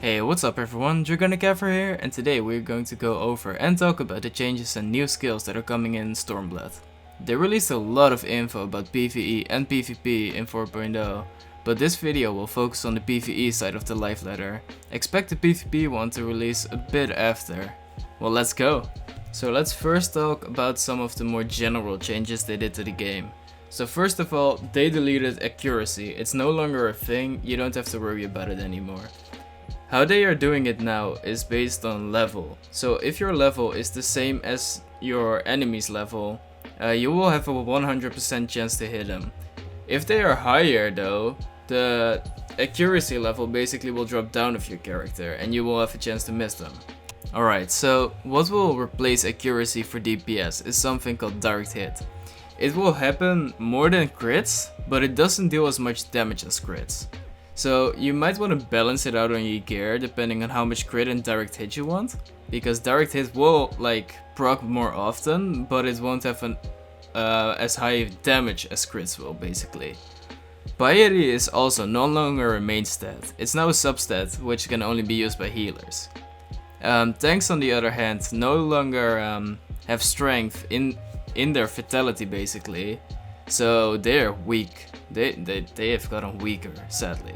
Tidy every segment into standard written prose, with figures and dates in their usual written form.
Hey, what's up everyone, Dragonicavra here, and today we're going to go over and talk about the changes and new skills that are coming in Stormblood. They released a lot of info about PvE and PvP in 4.0, but this video will focus on the PvE side of the life ladder. Expect the PvP one to release a bit after. Well, let's go! So let's first talk about some of the more general changes they did to the game. So first of all, they deleted accuracy. It's no longer a thing, you don't have to worry about it anymore. How they are doing it now is based on level. So if your level is the same as your enemy's level, you will have a 100% chance to hit them. If they are higher though, the accuracy level basically will drop down of your character and you will have a chance to miss them. Alright, so what will replace accuracy for DPS is something called direct hit. It will happen more than crits, but it doesn't deal as much damage as crits. So you might want to balance it out on your gear depending on how much crit and direct hit you want, because direct hit will proc more often, but it won't have an as high damage as crits will basically. Piety is also no longer a main stat, it's now a substat which can only be used by healers. Tanks on the other hand no longer have strength in their vitality basically, so they're weak. They have gotten weaker, sadly.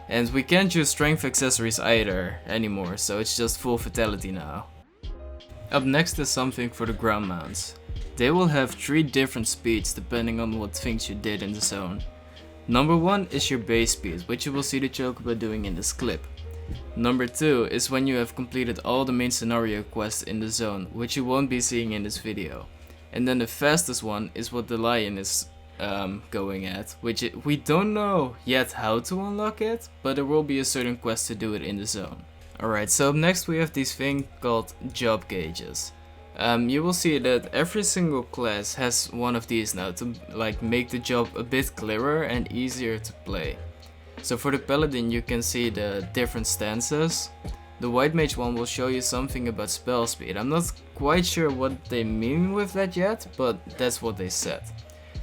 And we can't use strength accessories either anymore, so it's just full vitality now. Up next is something for the ground mounts. They will have 3 different speeds depending on what things you did in the zone. Number 1 is your base speed, which you will see the Chocobo doing in this clip. Number 2 is when you have completed all the main scenario quests in the zone, which you won't be seeing in this video. And then the fastest one is what the lion is going at, which we don't know yet how to unlock it, but there will be a certain quest to do it in the zone. Alright, so up next we have this thing called job gauges. You will see that every single class has one of these now to make the job a bit clearer and easier to play. So for the paladin you can see the different stances. The white mage one will show you something about spell speed. I'm not quite sure what they mean with that yet, but that's what they said.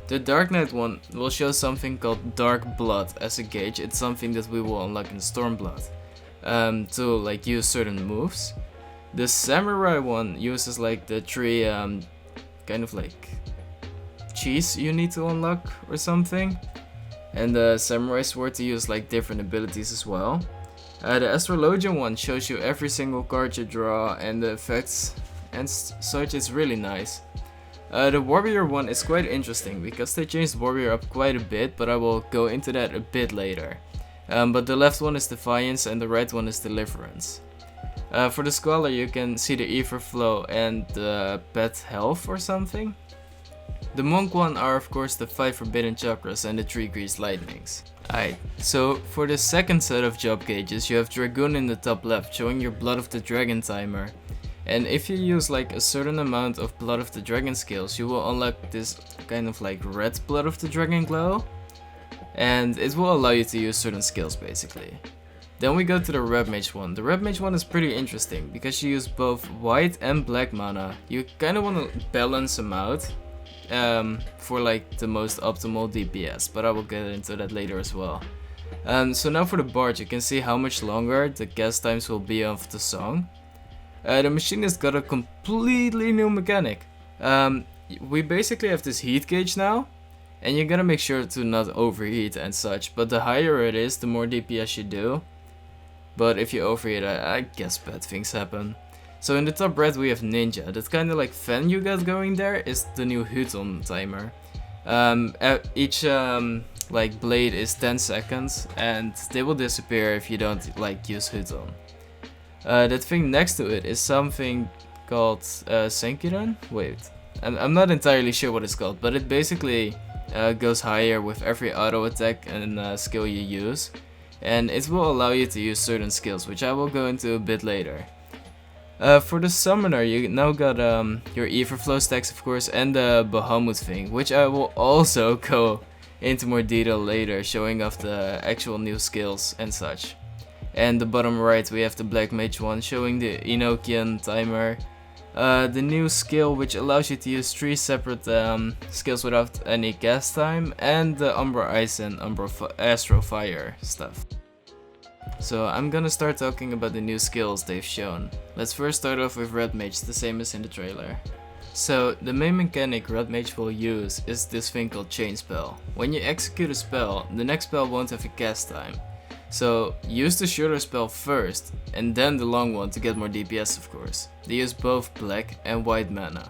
The Dark Knight one will show something called Dark Blood as a gauge. It's something that we will unlock in Stormblood to use certain moves. The Samurai one uses the 3 cheese you need to unlock or something. And the Samurai sword to use different abilities as well. The Astrologian one shows you every single card you draw and the effects and such. Is really nice. The Warrior one is quite interesting because they changed Warrior up quite a bit, but I will go into that a bit later. But the left one is Defiance and the right one is Deliverance. For the Scholar you can see the Ether Flow and the Pet Health or something. The Monk one are of course the 5 Forbidden Chakras and the 3 Greased Lightnings. Alright, so for the second set of job gauges you have Dragoon in the top left showing your Blood of the Dragon timer. And if you use a certain amount of Blood of the Dragon skills, you will unlock this red Blood of the Dragon glow. And it will allow you to use certain skills basically. Then we go to the Red Mage one. The Red Mage one is pretty interesting because you use both white and black mana. You kinda wanna balance them out for the most optimal DPS, but I will get into that later as well. So now for the Bard, you can see how much longer the cast times will be of the song. The Machinist got a completely new mechanic. We basically have this heat gauge now, and you gotta make sure to not overheat and such, but the higher it is, the more DPS you do. But if you overheat, I guess bad things happen. So in the top red we have Ninja. That kind of fan you got going there is the new Huton timer. Each blade is 10 seconds and they will disappear if you don't use Huton. That thing next to it is something called Senkiran? Wait, I'm not entirely sure what it's called, but it basically goes higher with every auto attack and skill you use. And it will allow you to use certain skills, which I will go into a bit later. For the Summoner, you now got your Everflow stacks of course, and the Bahamut thing, which I will also go into more detail later, showing off the actual new skills and such. And the bottom right we have the Black Mage one showing the Enochian timer. The new skill which allows you to use 3 separate skills without any cast time, and the Umbra Ice and Umbra Astro Fire stuff. So I'm gonna start talking about the new skills they've shown. Let's first start off with Red Mage, the same as in the trailer. So the main mechanic Red Mage will use is this thing called Chain Spell. When you execute a spell, the next spell won't have a cast time. So use the shorter spell first, and then the long one to get more DPS of course. They use both black and white mana.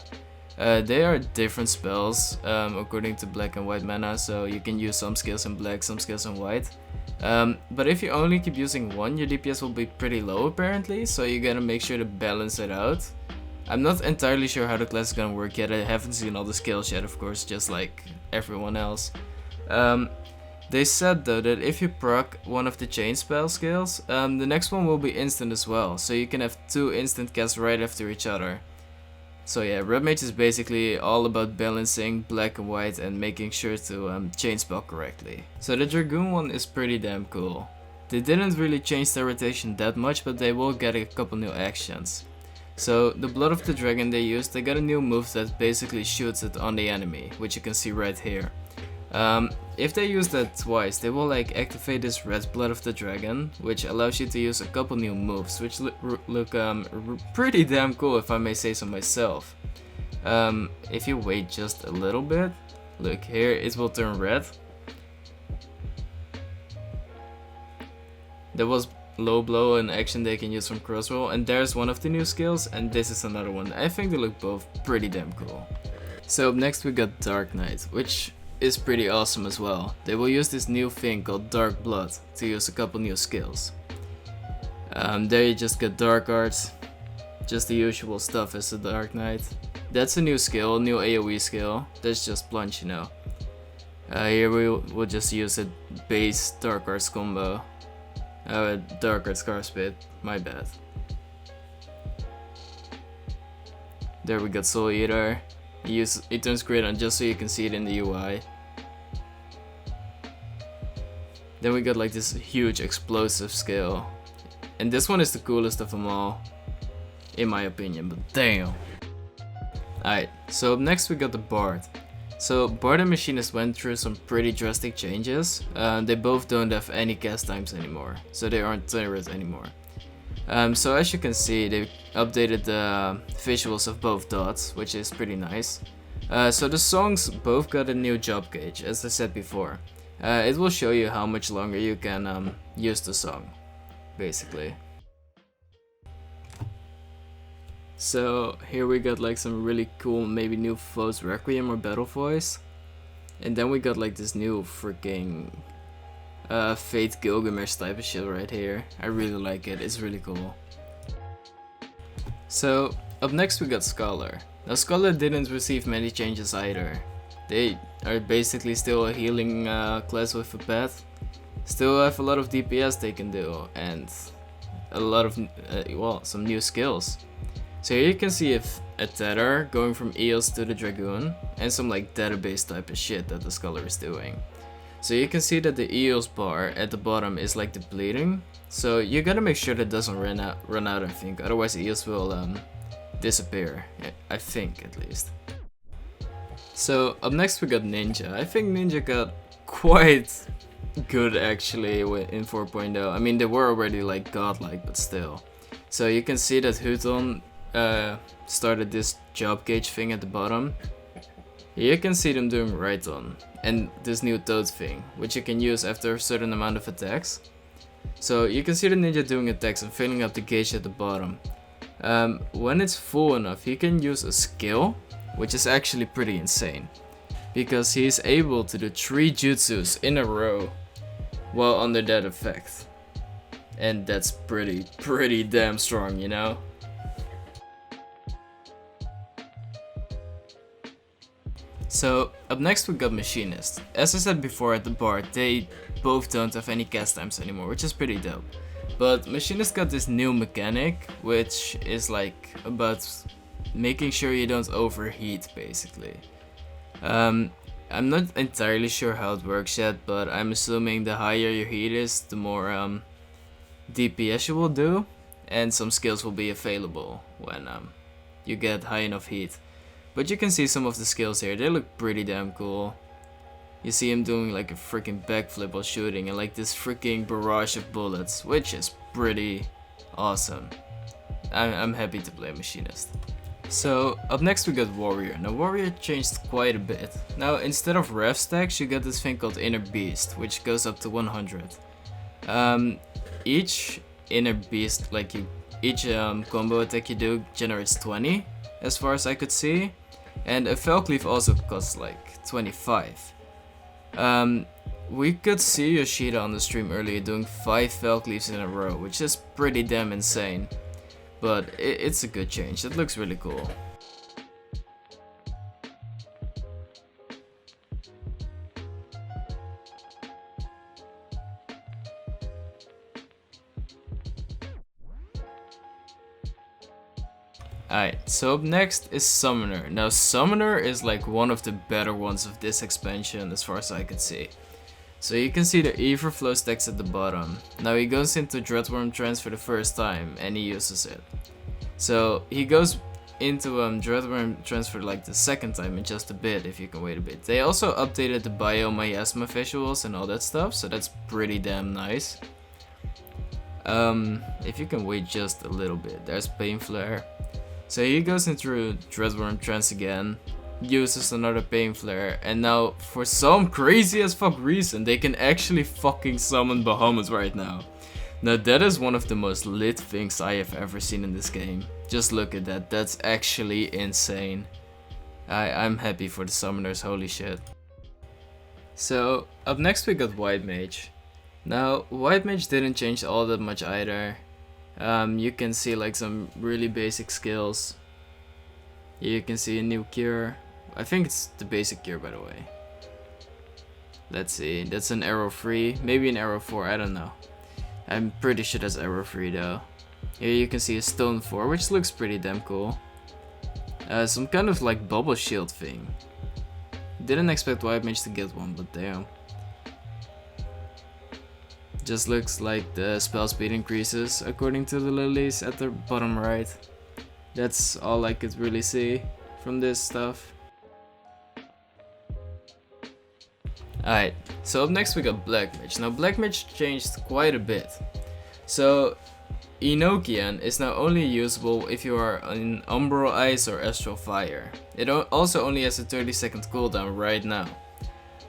They are different spells according to black and white mana, so you can use some skills in black, some skills in white. But if you only keep using one, your DPS will be pretty low apparently, so you gotta make sure to balance it out. I'm not entirely sure how the class is gonna work yet, I haven't seen all the skills yet of course, just like everyone else. They said though that if you proc one of the chain spell skills, the next one will be instant as well, so you can have 2 instant casts right after each other. So yeah, Red Mage is basically all about balancing black and white and making sure to chain spell correctly. So the Dragoon one is pretty damn cool. They didn't really change their rotation that much, but they will get a couple new actions. So the Blood of the Dragon they used, they got a new move that basically shoots it on the enemy, which you can see right here. If they use that twice, they will like activate this red Blood of the Dragon, which allows you to use a couple new moves, which look pretty damn cool if I may say so myself. If you wait just a little bit, look here, it will turn red. There was low blow, an action they can use from crossroll, and there's one of the new skills, and this is another one. I think they look both pretty damn cool. So up next we got Dark Knight, which is pretty awesome as well. They will use this new thing called Dark Blood to use a couple new skills. There you just get Dark Arts, just the usual stuff as a Dark Knight. That's a new skill, new AoE skill. That's just plunge, you know. Here we'll just use a base Dark Arts combo. Dark Arts Scar Spit, my bad. There we got Soul Eater. It turns great on just so you can see it in the UI. Then we got like this huge explosive skill. And this one is the coolest of them all, in my opinion, but damn. Alright, so up next we got the Bard. So Bard and Machinist went through some pretty drastic changes. They both don't have any cast times anymore, so they aren't turret anymore. So as you can see, they updated the visuals of both dots, which is pretty nice. So the songs both got a new job gauge, as I said before. It will show you how much longer you can use the song, basically. So here we got like some really cool, maybe new Foes Requiem or Battle Voice. And then we got like this new freaking Fate Gilgamesh type of shit right here. I really like it, it's really cool. So up next we got Scholar. Now Scholar didn't receive many changes either. They are basically still a healing class with a path. Still have a lot of DPS they can do and a lot of, well, some new skills. So here you can see a tether going from Eos to the Dragoon and some like database type of shit that the Scholar is doing. So you can see that the Eos bar at the bottom is like depleting. So you gotta make sure that doesn't run out I think, otherwise Eos will disappear, I think at least. So up next we got Ninja. I think Ninja got quite good actually in 4.0. I mean they were already like godlike, but still. So you can see that Houton started this job gauge thing at the bottom. Here you can see them doing right on, and this new toad thing, which you can use after a certain amount of attacks. So you can see the ninja doing attacks and filling up the gauge at the bottom. When it's full enough, he can use a skill, which is actually pretty insane, because he is able to do 3 jutsus in a row while under that effect. And that's pretty damn strong, you know? So up next we got Machinist. As I said before at the bar, they both don't have any cast times anymore, which is pretty dope. But Machinist got this new mechanic, which is like about making sure you don't overheat, basically. I'm not entirely sure how it works yet, but I'm assuming the higher your heat is, the more DPS you will do, and some skills will be available when you get high enough heat. But you can see some of the skills here, they look pretty damn cool. You see him doing like a freaking backflip while shooting and like this freaking barrage of bullets, which is pretty awesome. I'm happy to play Machinist. So up next we got Warrior. Now Warrior changed quite a bit. Now instead of rev stacks you get this thing called Inner Beast, which goes up to 100. Each Inner Beast, like each combo attack you do generates 20, as far as I could see. And a Felcleave also costs like 25. We could see Yoshida on the stream earlier doing 5 Felcleaves in a row, which is pretty damn insane. But it's a good change, it looks really cool. Alright, so up next is Summoner. Now Summoner is like one of the better ones of this expansion as far as I could see. So you can see the Everflow stacks at the bottom. Now he goes into Dreadworm Trance for the first time and he uses it. So he goes into Dreadworm Trance for like the second time in just a bit, if you can wait a bit. They also updated the Bio Miasma visuals and all that stuff, so that's pretty damn nice. If you can wait just a little bit, there's Pain Flare. So he goes into Dreadworm Trance again, uses another Pain Flare, and now for some crazy as fuck reason they can actually fucking summon Bahamut right now. Now that is one of the most lit things I have ever seen in this game. Just look at that, that's actually insane. I'm happy for the summoners, holy shit. So up next we got White Mage. Now White Mage didn't change all that much either. You can see like some really basic skills. You can see a new cure. I think it's the basic cure, by the way. Let's see, that's an arrow 3, maybe an arrow 4, I don't know. I'm pretty sure that's arrow 3 though. Here you can see a stone 4, which looks pretty damn cool. Some kind of like bubble shield thing. Didn't expect White Mage to get one, but damn. Just looks like the spell speed increases according to the lilies at the bottom right. That's all I could really see from this stuff. Alright, so up next we got Black Mage. Now Black Mage changed quite a bit. So Enochian is now only usable if you are in Umbral Ice or Astral Fire. It also only has a 30-second cooldown right now.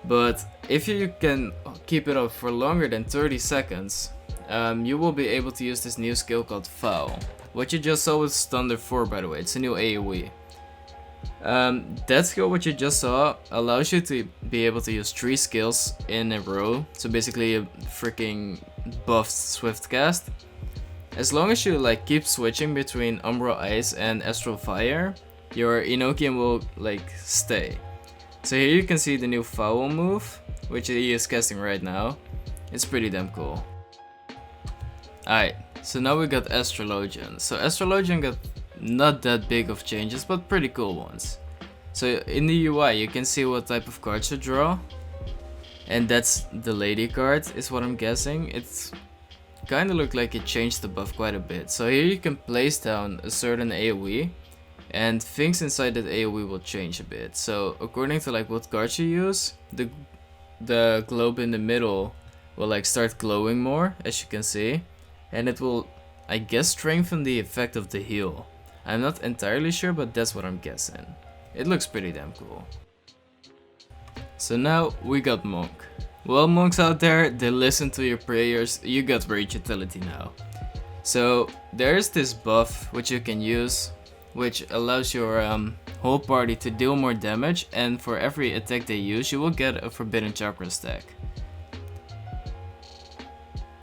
But if you can keep it up for longer than 30 seconds, you will be able to use this new skill called Foul. What you just saw was Thunder 4, by the way, it's a new AoE. That skill, what you just saw, allows you to be able to use 3 skills in a row. So basically a freaking buffed Swift Cast. As long as you like keep switching between Umbral Ice and Astral Fire, your Enochian will like stay. So here you can see the new Foul move, which he is casting right now. It's pretty damn cool. Alright, so now we got Astrologian. So Astrologian got not that big of changes, but pretty cool ones. So in the UI you can see what type of cards you draw. And that's the lady card, is what I'm guessing. It's kinda looked like it changed the buff quite a bit. So here you can place down a certain AoE. And things inside that AoE will change a bit. So according to like what cards you use, the globe in the middle will like start glowing more, as you can see. And it will, I guess, strengthen the effect of the heal. I'm not entirely sure, but that's what I'm guessing. It looks pretty damn cool. So now we got Monk. Well, monks out there, they listen to your prayers, you got Rage Utility now. So there's this buff which you can use, which allows your whole party to deal more damage, and for every attack they use you will get a Forbidden Chakra stack.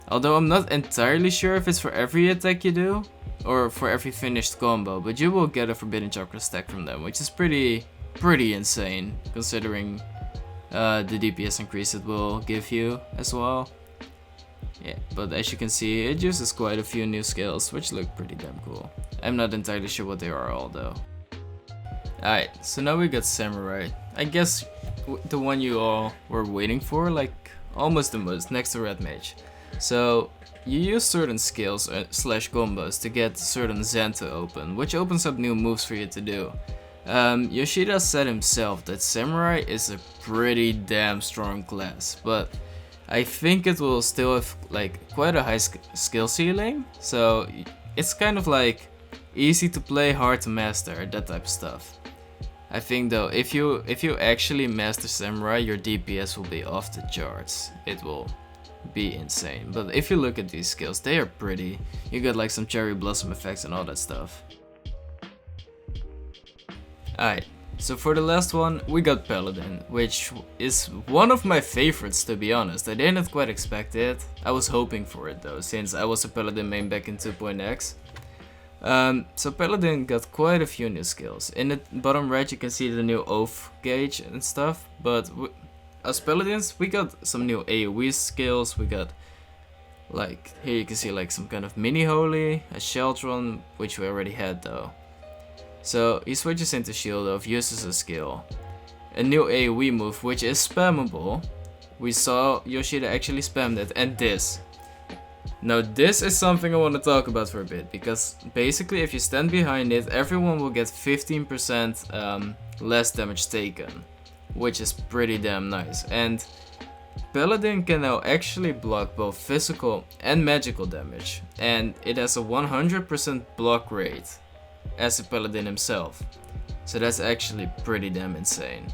Although I'm not entirely sure if it's for every attack you do, or for every finished combo, but you will get a Forbidden Chakra stack from them, which is pretty insane, considering the DPS increase it will give you as well. Yeah, but as you can see, it uses quite a few new skills, which look pretty damn cool. I'm not entirely sure what they are all though. Alright, so now we got Samurai. I guess the one you all were waiting for, like almost the most, next to Red Mage. So you use certain skills slash combos to get certain Zen to open, which opens up new moves for you to do. Yoshida said himself that Samurai is a pretty damn strong class, but I think it will still have like quite a high skill ceiling, so it's kind of like easy to play, hard to master, that type of stuff. I think though, if you actually master Samurai, your DPS will be off the charts. It will be insane. But if you look at these skills, they are pretty. You get like some cherry blossom effects and all that stuff. Alright, so for the last one, we got Paladin, which is one of my favorites, to be honest. I didn't quite expect it. I was hoping for it though, since I was a Paladin main back in 2.x. So Paladin got quite a few new skills. In the bottom right you can see the new oath gauge and stuff, but as Paladins we got some new AoE skills. We got like, here you can see like some kind of mini holy, a Sheltron, which we already had though. So he switches into Shield Oath, uses a skill. A new AoE move which is spammable. We saw Yoshida actually spam that, and this. Now this is something I want to talk about for a bit, because basically if you stand behind it, everyone will get 15% less damage taken, which is pretty damn nice. And Paladin can now actually block both physical and magical damage, and it has a 100% block rate as a Paladin himself, so that's actually pretty damn insane.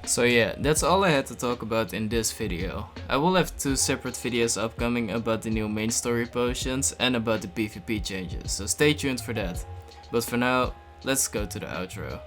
So yeah, that's all I had to talk about in this video. I will have 2 separate videos upcoming about the new main story potions and about the PvP changes, so stay tuned for that. But for now, let's go to the outro.